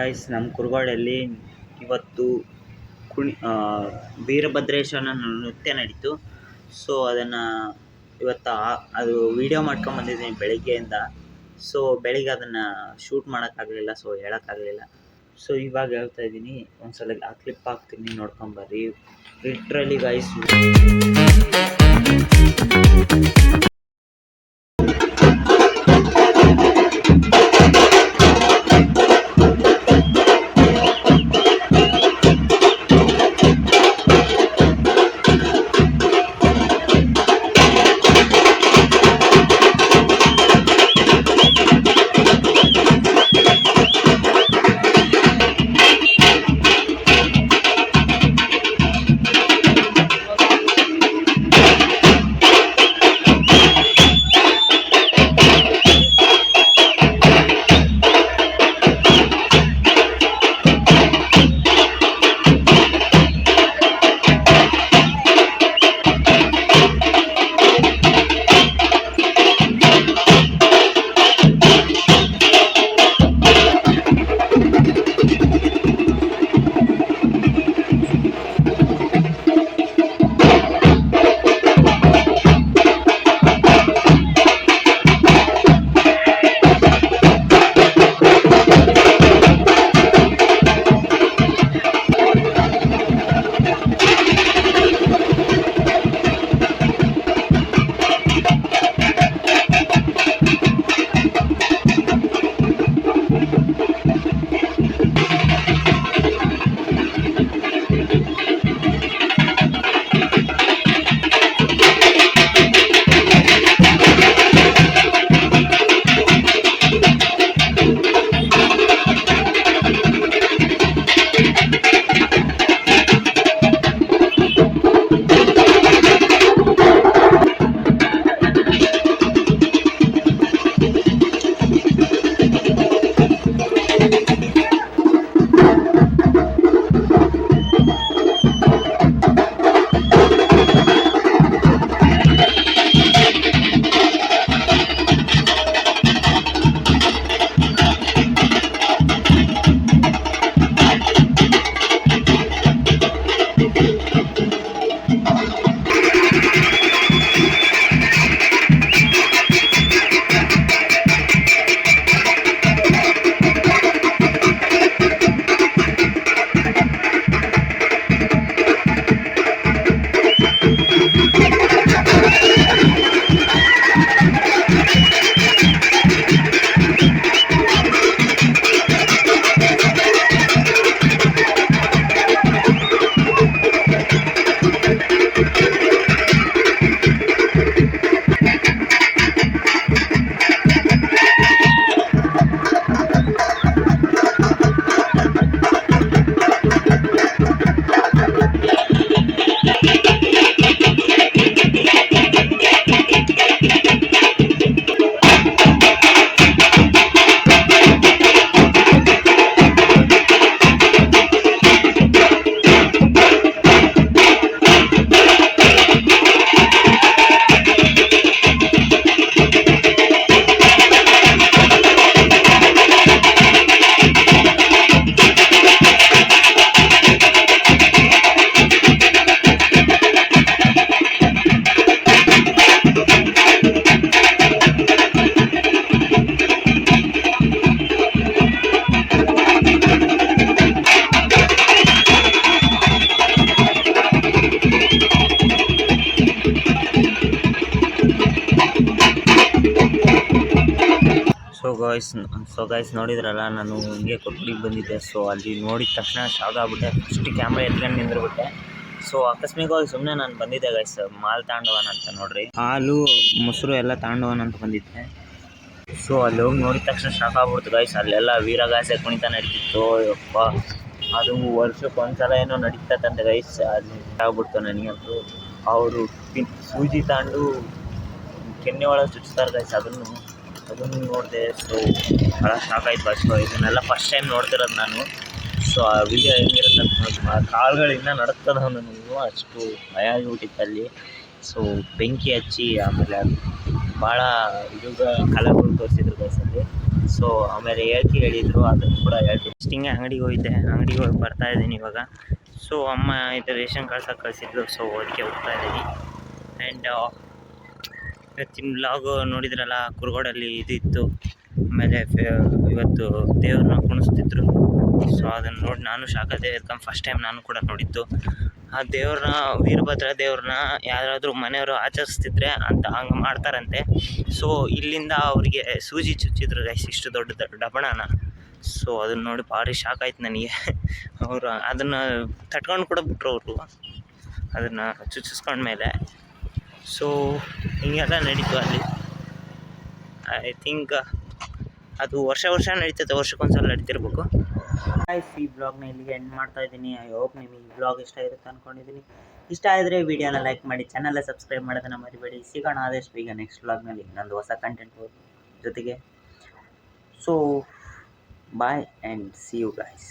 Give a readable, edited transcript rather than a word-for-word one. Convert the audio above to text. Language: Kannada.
ಗಾಯ್ಸ್, ನಮ್ಮ ಕುರುಗೋಳಲ್ಲಿ ಇವತ್ತು ವೀರಭದ್ರೇಶ್ವರನ ನೃತ್ಯ ನಡೀತು. ಸೊ ಅದನ್ನು ಇವತ್ತು ಅದು ವಿಡಿಯೋ ಮಾಡ್ಕೊಂಬಂದಿದ್ದೀನಿ ಬೆಳಿಗ್ಗೆಯಿಂದ. ಸೊ ಬೆಳಿಗ್ಗೆ ಅದನ್ನು ಶೂಟ್ ಮಾಡೋಕ್ಕಾಗಲಿಲ್ಲ, ಸೊ ಹೇಳೋಕ್ಕಾಗಲಿಲ್ಲ. ಸೊ ಇವಾಗ ಹೇಳ್ತಾ ಇದ್ದೀನಿ, ಒಂದ್ಸಲ ಆ ಕ್ಲಿಪ್ ಹಾಕ್ತೀನಿ, ನೋಡ್ಕೊಂಬರ್ರಿ. ಲಿಟ್ರಲಿ ಗಾಯ್ಸ್, ಸೊ ಗೈಸ್ ನೋಡಿದ್ರಲ್ಲ, ನಾನು ಹಿಂಗೆ ಕೊಪ್ಪಳಿಗೆ ಬಂದಿದ್ದೆ. ಸೊ ಅಲ್ಲಿ ನೋಡಿದ ತಕ್ಷಣ ಶಾಕ್ ಆಗ್ಬಿಟ್ಟೆ. ಫಸ್ಟ್ ಕ್ಯಾಮ್ರಾ ಎತ್ಕೊಂಡು ನಿಂದ್ರಬಿಟ್ಟೆ. ಸೊ ಆಕಸ್ಮಿಕವಾಗಿ ಸುಮ್ಮನೆ ನಾನು ಬಂದಿದ್ದೆ ಗೈಸ್, ಮಾಲ್ ತಾಂಡವನ ಅಂತ ನೋಡ್ರಿ, ಹಾಲು ಮೊಸರು ಎಲ್ಲ ತಾಂಡವನ ಅಂತ ಬಂದಿದ್ದೆ. ಸೊ ಅಲ್ಲಿ ಹೋಗಿ ನೋಡಿದ ತಕ್ಷಣ ಶಾಕ್ ಆಗ್ಬಿಡ್ತು ಗೈಸ್. ಅಲ್ಲೆಲ್ಲ ವೀರಗಾಸೆ ಕುಣಿತ ನಡೀತಿತ್ತು. ಯಪ್ಪ, ಅದು ವರ್ಷಕ್ಕೆ ಒಂದ್ಸಲ ಏನೋ ನಡೀತಂತೆ ಗೈಸ್. ಅದು ಆಗ್ಬಿಡ್ತು ನನಗಂತೂ. ಅವರು ಸೂಜಿ ತಾಂಡು ಕೆನ್ನೆ ಒಳಗೆ ಚುಚ್ತಾರೆ ಗೈಸ್. ಅದನ್ನು ನೋಡಿದೆ. ಸೊ ಭಾಳ ಶಾಕ್ ಆಯ್ತು ಗೈಸ್. ಇದನ್ನೆಲ್ಲ ಫಸ್ಟ್ ಟೈಮ್ ನೋಡ್ತಿರೋದು ನಾನು. ಸೊ ಆ ವಿಡಿಯೋ ಹೆಂಗಿರುತ್ತೆ ಅಂತ ನೋಡಿ, ಆ ಕಾಳುಗಳಿಂದ ನಡುತ್ತದ ನನಗೂ ಅಷ್ಟು ಭಯ ಆಗಿಬಿಟ್ಟಿತ್ತು ಅಲ್ಲಿ. ಸೊ ಬೆಂಕಿ ಹಚ್ಚಿ ಆಮೇಲೆ ಭಾಳ ಇದು ಕಲರ್ಫುಲ್ ತೋರಿಸಿದ್ರು ಗೈಸಲ್ಲಿ. ಸೊ ಆಮೇಲೆ ಹೇಳಿದರು, ಅದನ್ನು ಕೂಡ ಹೇಳ್ತೀನಿ. ಹಿಂಗೆ ಅಂಗಡಿಗೆ ಹೋಗಿದ್ದೆ, ಅಂಗಡಿಗೆ ಹೋಗಿ ಬರ್ತಾ ಇದ್ದೀನಿ ಇವಾಗ. ಸೊ ಅಮ್ಮ ಇದು ರೇಷನ್ ಕಳಿಸಿದ್ರು, ಸೊ ಅದಕ್ಕೆ ಹೋಗ್ತಾ ಇದ್ದೀನಿ. ಆ್ಯಂಡ್ ಇವತ್ತಿನ ವ್ಲಾಗ್ ನೋಡಿದ್ರಲ್ಲ, ಕುರುಗೋಡಲ್ಲಿ ಇದಿತ್ತು. ಆಮೇಲೆ ಇವತ್ತು ದೇವ್ರನ್ನ ಕುಣಿಸ್ತಿದ್ರು. ಸೊ ಅದನ್ನು ನೋಡಿ ನಾನು ಶಾಕದೆ. ಯಾಕಂದ್ರೆ ಫಸ್ಟ್ ಟೈಮ್ ನಾನು ಕೂಡ ನೋಡಿದ್ದು ಆ ದೇವ್ರನ್ನ, ವೀರಭದ್ರ ದೇವ್ರನ್ನ ಯಾರಾದರೂ ಮನೆಯವರು ಆಚರಿಸ್ತಿದ್ರೆ ಅಂತ ಹಂಗೆ ಮಾಡ್ತಾರಂತೆ. ಸೊ ಇಲ್ಲಿಂದ ಅವರಿಗೆ ಸೂಜಿ ಚುಚ್ಚಿದ್ರು ಗೈಸ್, ಇಷ್ಟು ದೊಡ್ಡ ಡಬಣನ. ಸೊ ಅದನ್ನು ನೋಡಿ ಭಾರಿ ಶಾಕ್ ಆಯ್ತು ನನಗೆ. ಅವರು ಅದನ್ನು ತಟ್ಕೊಂಡು ಕೂಡ ಬಿಟ್ರು ಅವರು, ಅದನ್ನು ಚುಚ್ಚಿಸ್ಕೊಂಡ್ಮೇಲೆ. ಸೊ ಹಿಂಗೆಲ್ಲ ನಡೀತು ಅಲ್ಲಿ. ಐ ಥಿಂಕ್ ಅದು ವರ್ಷ ನಡೀತೈತೆ, ವರ್ಷಕ್ಕೊಂದ್ಸಲ ನಡೀತಿರ್ಬೇಕು. ಈ ಬ್ಲಾಗ್ನ ಇಲ್ಲಿಗೆ ಎಂಡ್ ಮಾಡ್ತಾ ಇದ್ದೀನಿ. ಐ ಹೋಪ್ ನಿಮಗೆ ಈ ಬ್ಲಾಗ್ ಇಷ್ಟ ಇರುತ್ತೆ ಅಂದ್ಕೊಂಡಿದ್ದೀನಿ. ಇಷ್ಟ ಆದರೆ ವಿಡಿಯೋನ ಲೈಕ್ ಮಾಡಿ, ಚಾನಲ್ನ ಸಬ್ಸ್ಕ್ರೈಬ್ ಮಾಡೋದನ್ನು ಮರಿಬೇಡಿ. ಸಿಗೋಣ ಆದಷ್ಟು ಈಗ ನೆಕ್ಸ್ಟ್ ಬ್ಲಾಗ್ನಲ್ಲಿ ನಂದು ಹೊಸ ಕಂಟೆಂಟ್ ಜೊತೆಗೆ. So bye and see you guys.